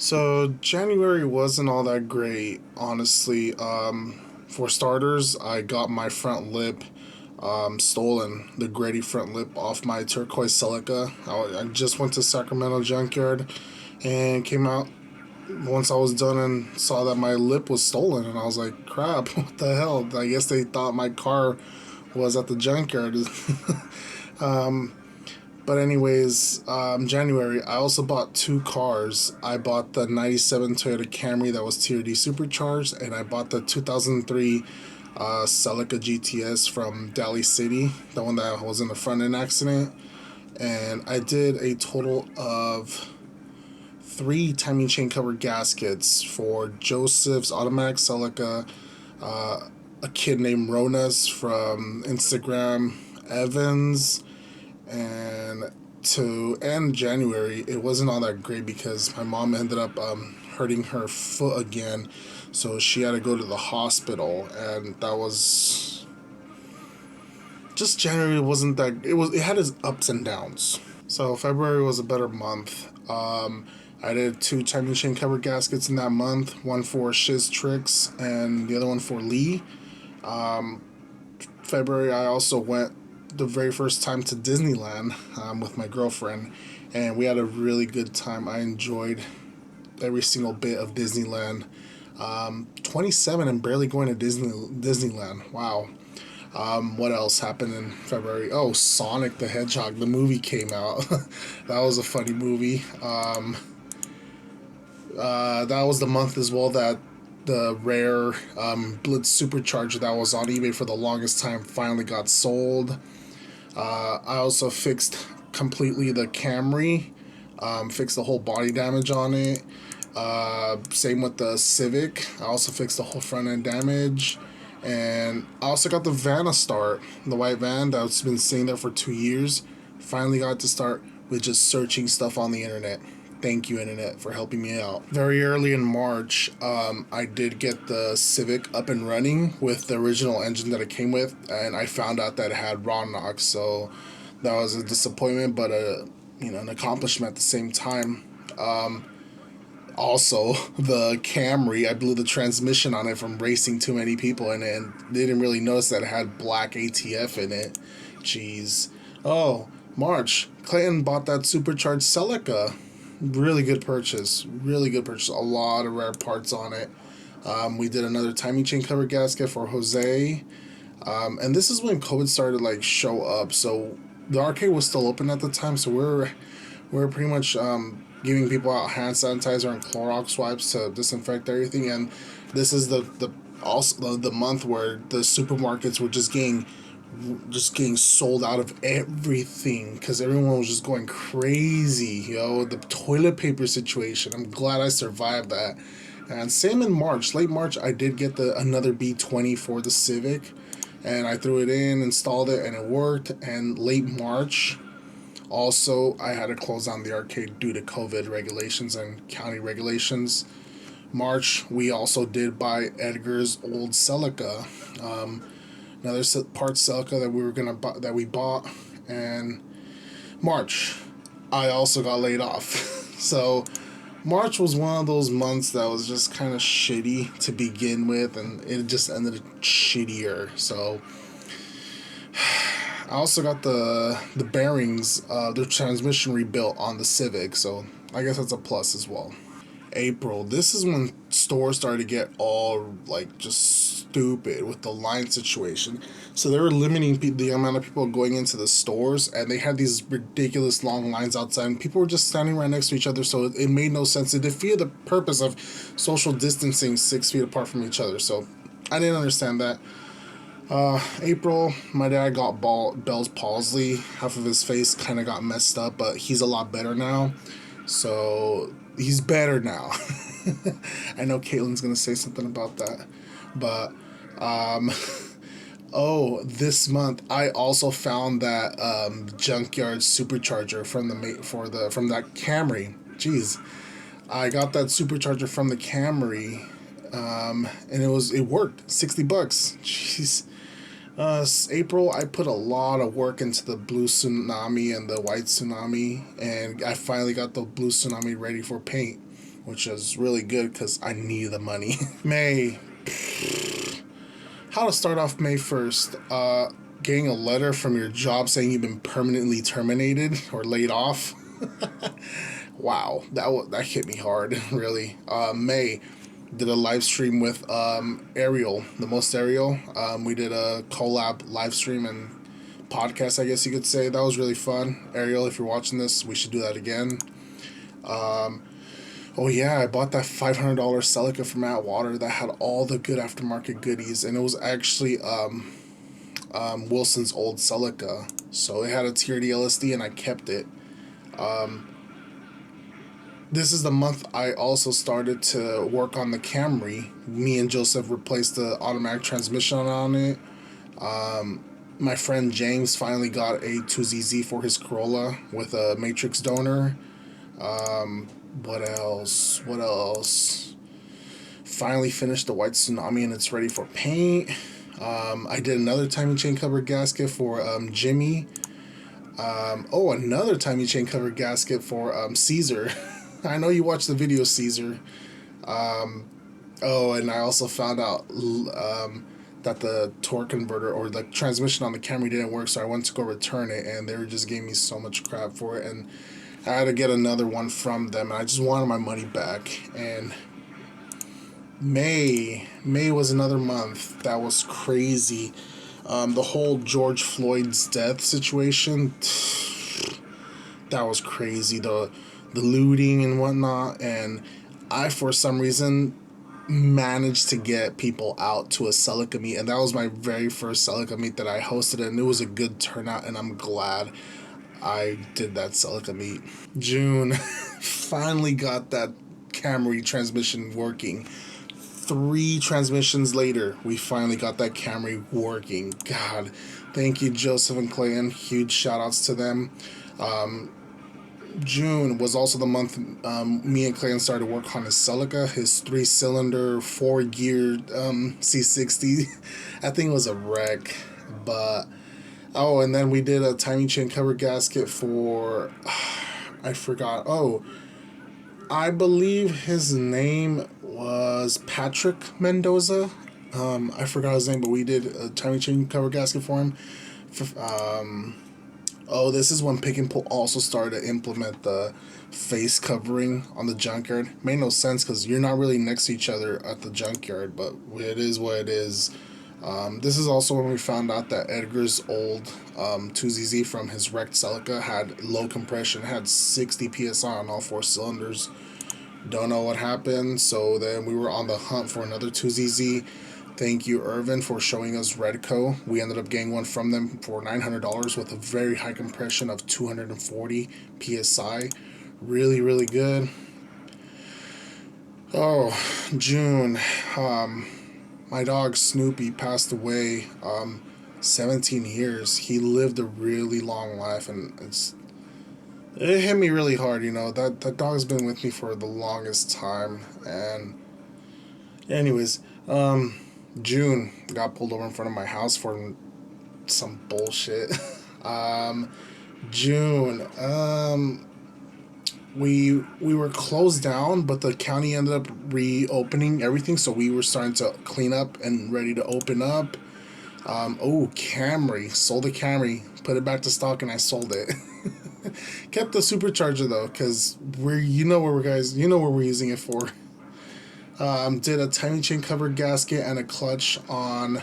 So January wasn't all that great, honestly. For starters, I got my front lip stolen, the gritty front lip off my turquoise Celica. I just went to Sacramento Junkyard and came out once I was done and saw that my lip was stolen, and I was like, crap, what the hell? I guess they thought my car was at the junkyard. But anyways, January, I also bought two cars. I bought the 97 Toyota Camry that was TRD supercharged, and I bought the 2003 Celica GTS from Daly City, the one that was in the front end accident. And I did a total of three timing chain cover gaskets for Joseph's Automatic Celica, a kid named Ronas from Instagram, Evans, and to end January, it wasn't all that great because my mom ended up hurting her foot again, so she had to go to the hospital, and that was just January. Wasn't that it had its ups and downs. So February was a better month. I did two time machine cover gaskets in that month, one for Shiz Tricks and the other one for Lee. February, I also went the very first time to Disneyland with my girlfriend, and we had a really good time. I enjoyed every single bit of Disneyland. 27 and barely going to Disneyland. Wow. What else happened in February? Oh, Sonic the Hedgehog, the movie came out. That was a funny movie. That was the month as well that the rare Blitz Supercharger that was on eBay for the longest time finally got sold. I also fixed completely the Camry, fixed the whole body damage on it. Same with the Civic. I also fixed the whole front end damage. And I also got the van start, the white van that's been sitting there for 2 years. Finally got to start with just searching stuff on the internet. Thank you, internet, for helping me out. Very early in March, I did get the Civic up and running with the original engine that it came with, and I found out that it had raw NOx, so that was a disappointment, but an accomplishment at the same time. Also, the Camry, I blew the transmission on it from racing too many people in it, and didn't really notice that it had black ATF in it. Jeez. Oh, March. Clayton bought that supercharged Celica. Really good purchase. Really good purchase. A lot of rare parts on it. We did another timing chain cover gasket for Jose. And this is when COVID started to show up. So the arcade was still open at the time, so we're pretty much giving people out hand sanitizer and Clorox wipes to disinfect everything. And this is the month where the supermarkets were just getting sold out of everything because everyone was just going crazy. The toilet paper situation. I'm glad I survived that. And same in March, late March, I did get another B20 for the Civic, and I threw it in, installed it, and it worked. And late March, also, I had to close down the arcade due to COVID regulations and county regulations. March, we also did buy Edgar's old Celica, another part Celica that we were gonna buy, that we bought. And March, I also got laid off. So March was one of those months that was just kind of shitty to begin with, and it just ended shittier. So I also got the bearings, the transmission rebuilt on the Civic, so I guess that's a plus as well. April, this is when stores started to get all just stupid with the line situation. So they were limiting the amount of people going into the stores, and they had these ridiculous long lines outside, and people were just standing right next to each other. So it made no sense. It defeated the purpose of social distancing 6 feet apart from each other. So I didn't understand that. April, my dad got Bell's palsy. Half of his face kind of got messed up, but he's a lot better now. So he's better now. I know Caitlin's gonna say something about that, but oh, this month I also found that junkyard supercharger from that Camry. Jeez, I got that supercharger from the Camry, and it worked. $60. Jeez. April, I put a lot of work into the blue tsunami and the white tsunami, and I finally got the blue tsunami ready for paint. which is really good because I need the money. May. How to start off May 1st. Getting a letter from your job saying you've been permanently terminated or laid off. Wow, that hit me hard, really. May, did a live stream with Ariel, the most Ariel. We did a collab live stream and podcast, I guess you could say. That was really fun. Ariel, if you're watching this, we should do that again. Oh yeah, I bought that $500 Celica from Atwater that had all the good aftermarket goodies, and it was actually Wilson's old Celica. So it had a TRD LSD, and I kept it. This is the month I also started to work on the Camry. Me and Joseph replaced the automatic transmission on it. My friend James finally got a 2ZZ for his Corolla with a matrix donor. What else? Finally finished the white Tsunami and it's ready for paint. I did another timing chain cover gasket for Jimmy. Another timing chain cover gasket for Caesar. I know you watched the video, Caesar. And I also found out that the torque converter or the transmission on the Camry didn't work, so I went to go return it, and they just gave me so much crap for it, and I had to get another one from them, and I just wanted my money back. And May was another month that was crazy. The whole George Floyd's death situation, that was crazy. The looting and whatnot, and I, for some reason, managed to get people out to a Celica meet, and that was my very first Celica meet that I hosted, and it was a good turnout, and I'm glad I did that Celica meet. June, finally got that Camry transmission working. 3 transmissions later, we finally got that Camry working. God, thank you, Joseph and Clayton. Huge shout outs to them. June was also the month me and Clayton started to work on his Celica, his 3-cylinder, 4-gear C60. That thing was a wreck. But, and then we did a timing chain cover gasket for, I forgot. I believe his name was Patrick Mendoza. I forgot his name, but we did a timing chain cover gasket for him. This is when Pick and Pull also started to implement the face covering on the junkyard. Made no sense because you're not really next to each other at the junkyard, but it is what it is. This is also when we found out that Edgar's old 2ZZ from his wrecked Celica had low compression, had 60 PSI on all 4 cylinders. Don't know what happened, so then we were on the hunt for another 2ZZ. Thank you, Irvin, for showing us Redco. We ended up getting one from them for $900 with a very high compression of 240 PSI. Really, really good. June. My dog Snoopy passed away. 17 years. He lived a really long life, and it hit me really hard, That dog's been with me for the longest time. And anyways, June got pulled over in front of my house for some bullshit. June, we were closed down, but the county ended up reopening everything, so we were starting to clean up and ready to open up. Camry, sold the Camry, put it back to stock, and I sold it. Kept the supercharger though, because where we're using it for. Did a timing chain cover gasket and a clutch on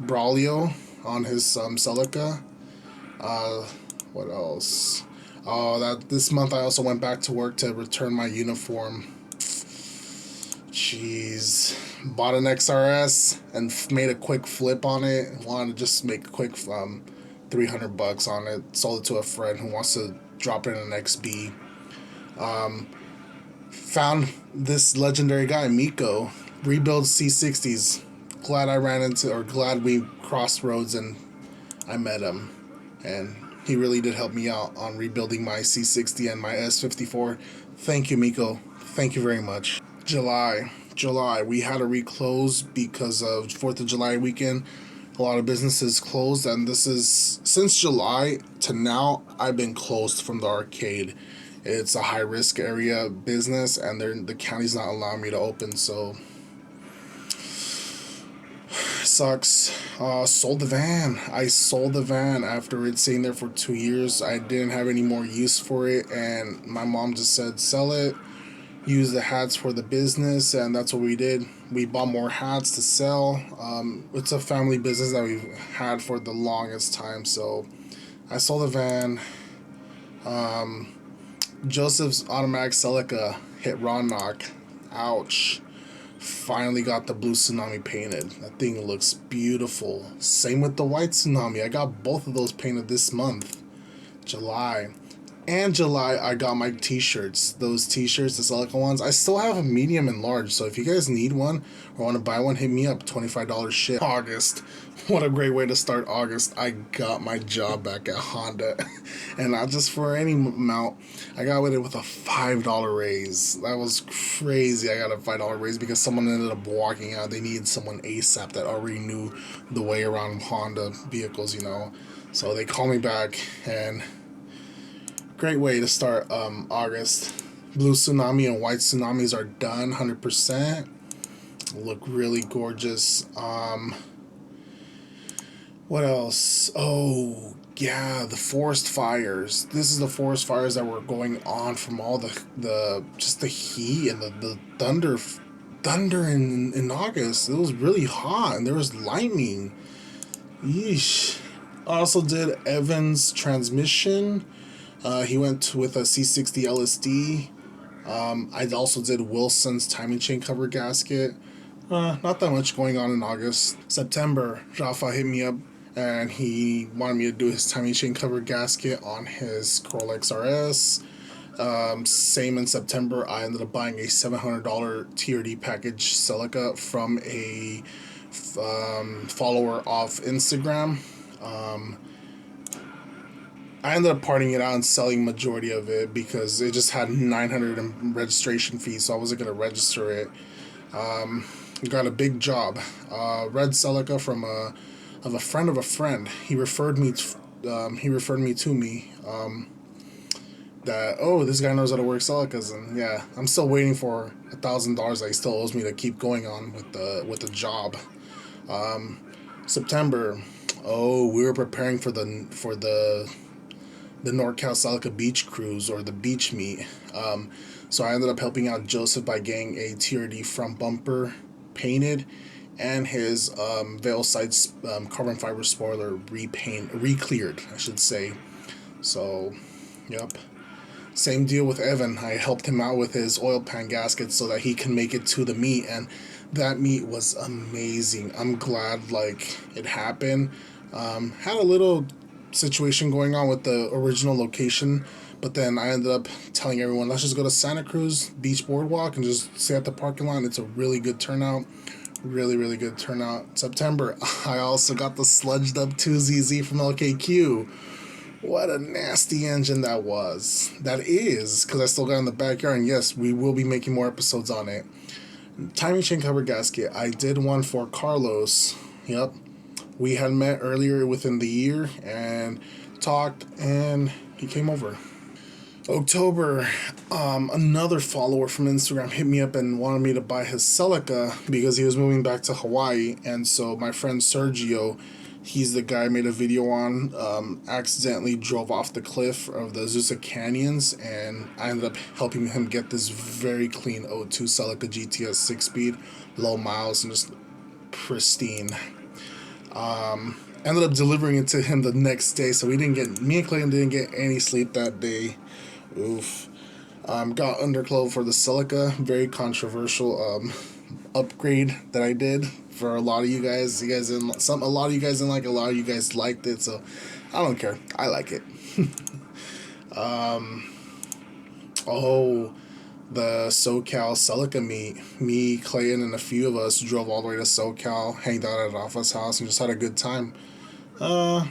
Braulio on his Celica. What else? This month I also went back to work to return my uniform. Jeez. Bought an XRS and made a quick flip on it. Wanted to just make a quick $300 on it. Sold it to a friend who wants to drop in an XB. Found this legendary guy, Miko, rebuilds C60s. Glad we crossed roads and I met him. And he really did help me out on rebuilding my C60 and my S54. Thank you, Miko. Thank you very much. July, we had to reclose because of 4th of July weekend. A lot of businesses closed, and this is, since July to now, I've been closed from the arcade. It's a high risk area business, and the county's not allowing me to open, so sucks. Sold the van. I sold the van after it sitting there for 2 years. I didn't have any more use for it, and my mom just said sell it, use the hats for the business, and that's what we did. We bought more hats to sell. It's a family business that we've had for the longest time, so I sold the van. Joseph's automatic Celica hit raw knock. Ouch. Finally got the blue Tsunami painted. That thing looks beautiful. Same with the white Tsunami. I got both of those painted this month, July. And July, I got my t-shirts. Those t-shirts, the Celica ones. I still have a medium and large, so if you guys need one or want to buy one, hit me up. $25 ship. August. What a great way to start August. I got my job back at Honda. And not just for any amount. I got with it with a $5 raise. That was crazy. I got a $5 raise because someone ended up walking out. They needed someone ASAP that already knew the way around Honda vehicles, you know. So they called me back, and great way to start August. Blue Tsunami and white Tsunamis are done 100%. Look really gorgeous. What else? Oh, yeah, the forest fires. This is the forest fires that were going on from all the just the heat and the thunder in August. It was really hot, and there was lightning. Yeesh. I also did Evan's transmission. He went with a C60 LSD. I also did Wilson's timing chain cover gasket. Not that much going on in August. September, Rafa hit me up, and he wanted me to do his timing chain cover gasket on his Corolla XRS. Same in September, I ended up buying a $700 TRD package Celica from a follower off Instagram. I ended up parting it out and selling majority of it because it just had 900 in registration fees, so I wasn't gonna register it. Got a big job. Red Celica from a friend of a friend. He referred me to me. That this guy knows how to work Celicas, and yeah, I'm still waiting for $1,000 that he still owes me to keep going on with the job. September. We were preparing for the NorCal Celica beach cruise, or the beach meet. So I ended up helping out Joseph by getting a TRD front bumper painted and his Veil Sights carbon fiber spoiler re-cleared, I should say. So, yep. Same deal with Evan. I helped him out with his oil pan gasket so that he can make it to the meet, and that meet was amazing. I'm glad it happened. Had a little situation going on with the original location, but then I ended up telling everyone, let's just go to Santa Cruz Beach Boardwalk and just stay at the parking lot. It's a really good turnout. Really, really good turnout. September, I also got the sludged up 2ZZ from LKQ. What a nasty engine that was. That is, because I still got in the backyard, and yes, we will be making more episodes on it. Timing chain cover gasket. I did one for Carlos. Yep. We had met earlier within the year and talked, and he came over. October, another follower from Instagram hit me up and wanted me to buy his Celica because he was moving back to Hawaii. And so my friend Sergio, he's the guy I made a video on, accidentally drove off the cliff of the Azusa Canyons, and I ended up helping him get this very clean O2 Celica GTS 6-speed, low miles, and just pristine. Ended up delivering it to him the next day, so me and Clayton didn't get any sleep that day. Oof. Got underclove for the Celica, very controversial upgrade that I did for a lot of you guys. A lot of you guys didn't like it, a lot of you guys liked it, so I don't care. I like it. The SoCal Celica meet. Me, Clayton, and a few of us drove all the way to SoCal, hanged out at Rafa's house, and just had a good time. I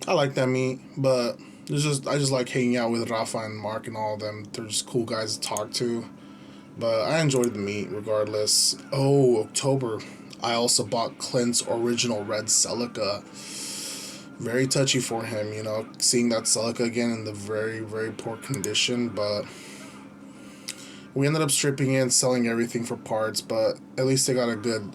like that meet, but I just like hanging out with Rafa and Mark and all of them. They're just cool guys to talk to. But I enjoyed the meet regardless. October. I also bought Clint's original red Celica. Very touchy for him, you know, seeing that Celica again in the very, very poor condition. But we ended up stripping it and selling everything for parts. But at least they got a good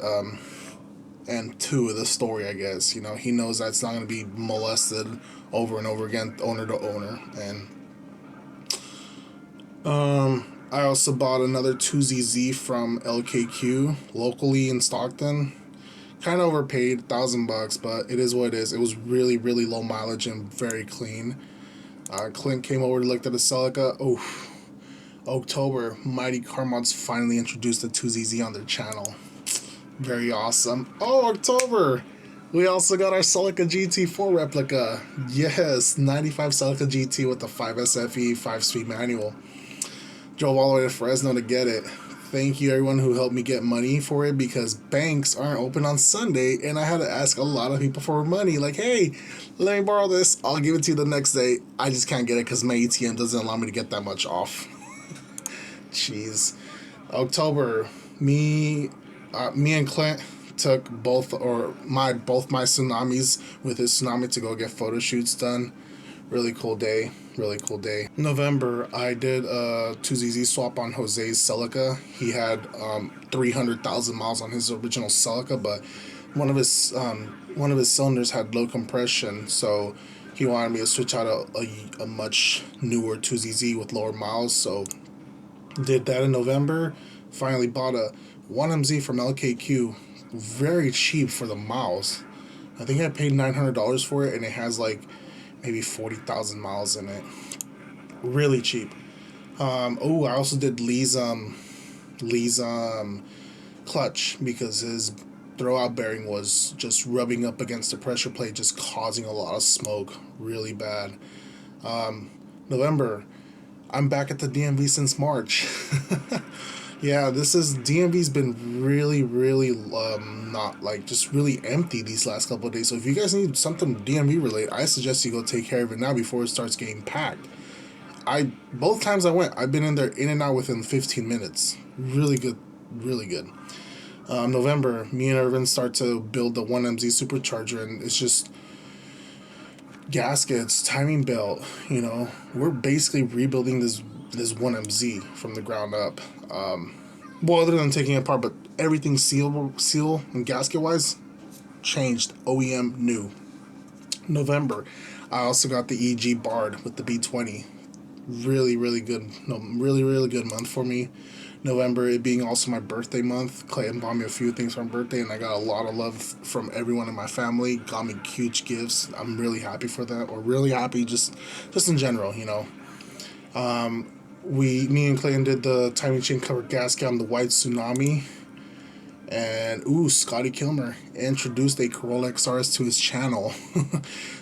end to the story, I guess. You know, he knows that it's not going to be molested over and over again, owner to owner. And I also bought another 2ZZ from LKQ locally in Stockton. Kind of overpaid, $1,000, but it is what it is. It was really, really low mileage and very clean. Clint came over to look at the Celica. Oh, October, Mighty Car Mods finally introduced the 2ZZ on their channel. Very awesome. Oh, October! We also got our Celica GT4 replica. Yes, 95 Celica GT with the 5SFE 5-speed manual. Drove all the way to Fresno to get it. Thank you everyone who helped me get money for it, because banks aren't open on Sunday and I had to ask a lot of people for money. Like, hey, let me borrow this. I'll give it to you the next day. I just can't get it because my ATM doesn't allow me to get that much off. Jeez. October, me and Clint took both my tsunamis with his tsunami to go get photo shoots done. Really cool day. Really cool day. November, I did a 2ZZ swap on Jose's Celica. He had 300,000 miles on his original Celica, but one of his cylinders had low compression, so he wanted me to switch out a much newer 2ZZ with lower miles. So did that in November. Finally bought a 1MZ from LKQ, very cheap for the miles. I think I paid $900 for it, and it has like maybe 40,000 miles in it. Really cheap. I also did Lee's clutch, because his throwout bearing was just rubbing up against the pressure plate, just causing a lot of smoke. Really bad. November, I'm back at the DMV since March. Yeah, DMV's been really, really not like just really empty these last couple of days. So if you guys need something DMV related, I suggest you go take care of it now before it starts getting packed. Both times I went, I've been in there in and out within 15 minutes. Really good, really good. November, me and Irvin start to build the 1MZ supercharger, and it's just gaskets, timing belt. You know, we're basically rebuilding this 1MZ from the ground up. Well, other than taking it apart, but everything seal and gasket wise changed. OEM new. November, I also got the EG Bard with the B20. Really, really good. No, really, really good month for me. November, it being also my birthday month. Clayton bought me a few things for my birthday, and I got a lot of love from everyone in my family. Got me huge gifts. I'm really happy for that, or really happy just in general, you know. Me and Clayton did the timing chain covered gasket on the white Tsunami. And Scotty Kilmer introduced a Corolla XRS to his channel.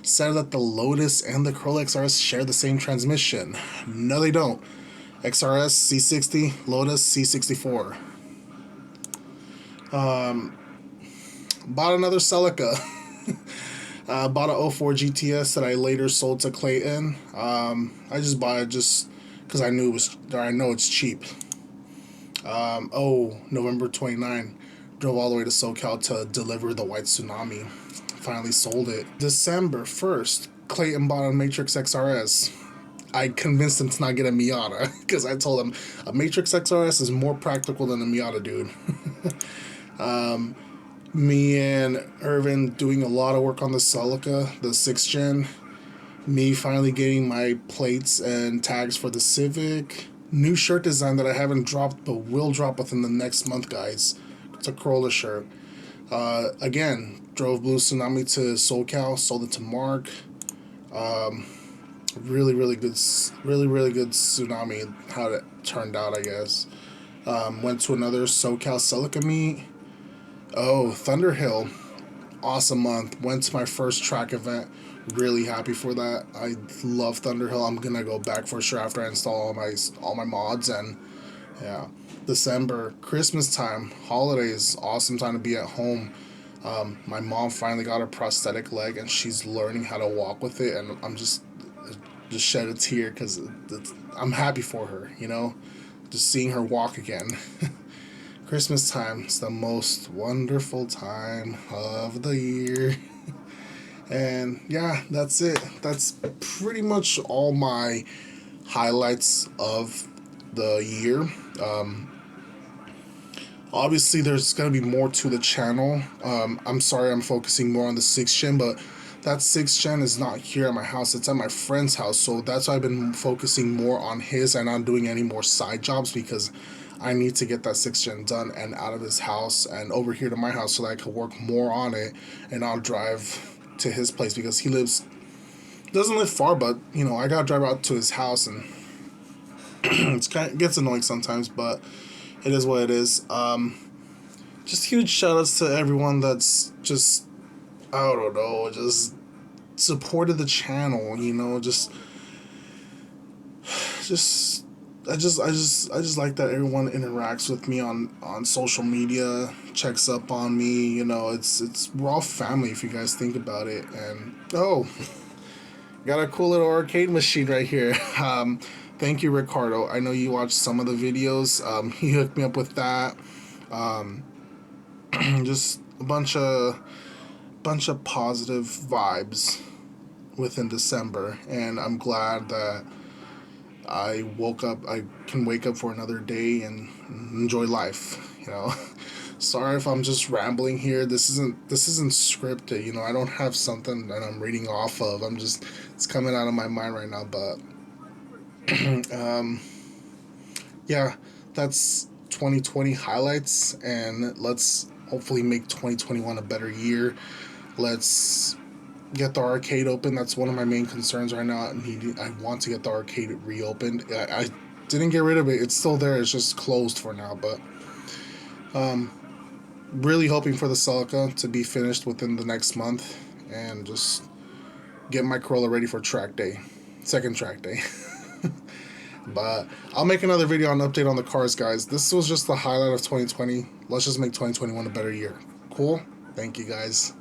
Said that the Lotus and the Corolla XRS share the same transmission. No, they don't. XRS C60, Lotus C64. Bought another Celica. Bought a 04 GTS that I later sold to Clayton. I just bought it just because I know it's cheap. November 29. Drove all the way to SoCal to deliver the white Tsunami. Finally sold it. December 1st, Clayton bought a Matrix XRS. I convinced him to not get a Miata, because I told him a Matrix XRS is more practical than a Miata, dude. Me and Irvin doing a lot of work on the Celica, the 6th gen. Me finally getting my plates and tags for the Civic. New shirt design that I haven't dropped but will drop within the next month, guys. It's a Corolla shirt. Again, drove Blue Tsunami to SoCal, sold it to Mark. Really, really good Tsunami, how it turned out, I guess. Went to another SoCal Celica meet. Thunderhill, awesome month. Went to my first track event. Really happy for that. I love Thunderhill. I'm gonna go back for sure after I install all my mods. And yeah, December, Christmas time, holidays, awesome time to be at home. My mom finally got a prosthetic leg, and she's learning how to walk with it, and I'm just shed a tear because I'm happy for her, you know, just seeing her walk again. Christmas time is the most wonderful time of the year. And yeah, that's it. That's pretty much all my highlights of the year. Obviously, there's going to be more to the channel. I'm sorry I'm focusing more on the 6th gen, but that 6th gen is not here at my house. It's at my friend's house. So that's why I've been focusing more on his and not doing any more side jobs, because I need to get that 6th gen done and out of his house and over here to my house so that I can work more on it, and I'll drive to his place because doesn't live far, but you know, I gotta drive out to his house, and it gets annoying sometimes, but it is what it is. Just huge shout outs to everyone that's just, I don't know, just supported the channel, you know, just I just like that everyone interacts with me on social media, checks up on me, you know, we're all family if you guys think about it. And oh, got a cool little arcade machine right here. Thank you, Ricardo. I know you watched some of the videos. He hooked me up with that. Just a bunch of positive vibes within December, and I'm glad that I can wake up for another day and enjoy life, you know. Sorry if I'm just rambling here. This isn't scripted, you know. I don't have something that I'm reading off of. It's coming out of my mind right now, but yeah, that's 2020 highlights, and let's hopefully make 2021 a better year. Let's get the arcade open. That's one of my main concerns right now. I want to get the arcade reopened. I didn't get rid of it. It's still there. It's just closed for now. But really hoping for the Celica to be finished within the next month, and just get my Corolla ready for track day, second track day. But I'll make another video on update on the cars, guys. This was just the highlight of 2020. Let's just make 2021 a better year. Cool? Thank you, guys.